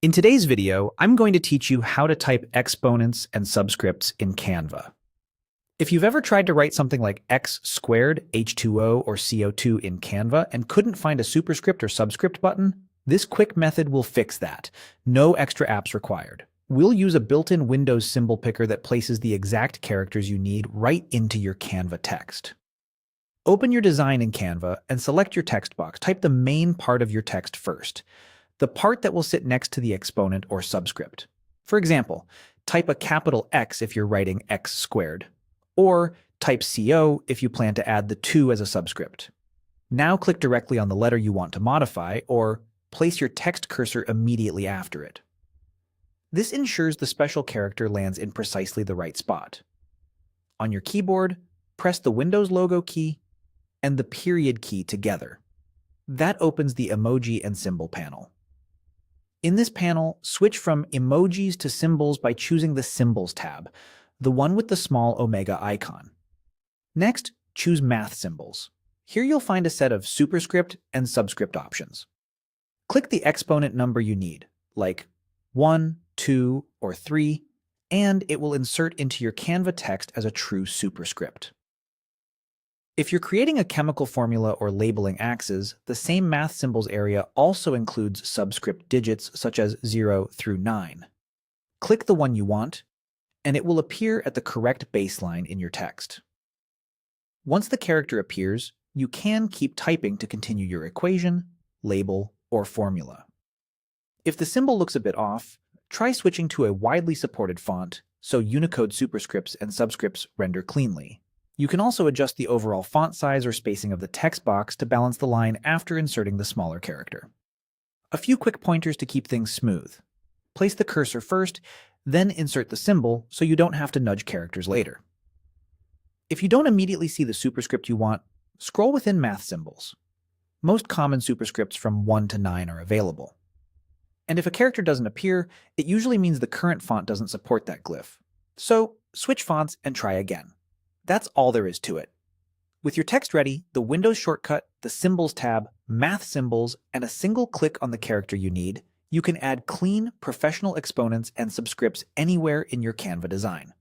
In today's video, I'm going to teach you how to type exponents and subscripts in Canva. If you've ever tried to write something like x squared, H2O, or CO2 in Canva and couldn't find a superscript or subscript button, this quick method will fix that. No extra apps required. We'll use a built-in Windows symbol picker that places the exact characters you need right into your Canva text. Open your design in Canva and select your text box. Type the main part of your text first, the part that will sit next to the exponent or subscript. For example, type a capital X if you're writing x squared, or type CO if you plan to add the 2 as a subscript. Now click directly on the letter you want to modify, or place your text cursor immediately after it. This ensures the special character lands in precisely the right spot. On your keyboard, press the Windows logo key and the period key together. That opens the emoji and symbol panel. In this panel, switch from emojis to symbols by choosing the Symbols tab, the one with the small omega icon. Next, choose Math Symbols. Here you'll find a set of superscript and subscript options. Click the exponent number you need, like 1, 2, or 3, and it will insert into your Canva text as a true superscript. If you're creating a chemical formula or labeling axes, the same math symbols area also includes subscript digits such as 0 through 9. Click the one you want, and it will appear at the correct baseline in your text. Once the character appears, you can keep typing to continue your equation, label, or formula. If the symbol looks a bit off, try switching to a widely supported font so Unicode superscripts and subscripts render cleanly. You can also adjust the overall font size or spacing of the text box to balance the line after inserting the smaller character. A few quick pointers to keep things smooth. Place the cursor first, then insert the symbol so you don't have to nudge characters later. If you don't immediately see the superscript you want, scroll within math symbols. Most common superscripts from 1 to 9 are available. And if a character doesn't appear, it usually means the current font doesn't support that glyph. So switch fonts and try again. That's all there is to it. With your text ready, the Windows shortcut, the Symbols tab, Math Symbols, and a single click on the character you need, you can add clean, professional exponents and subscripts anywhere in your Canva design.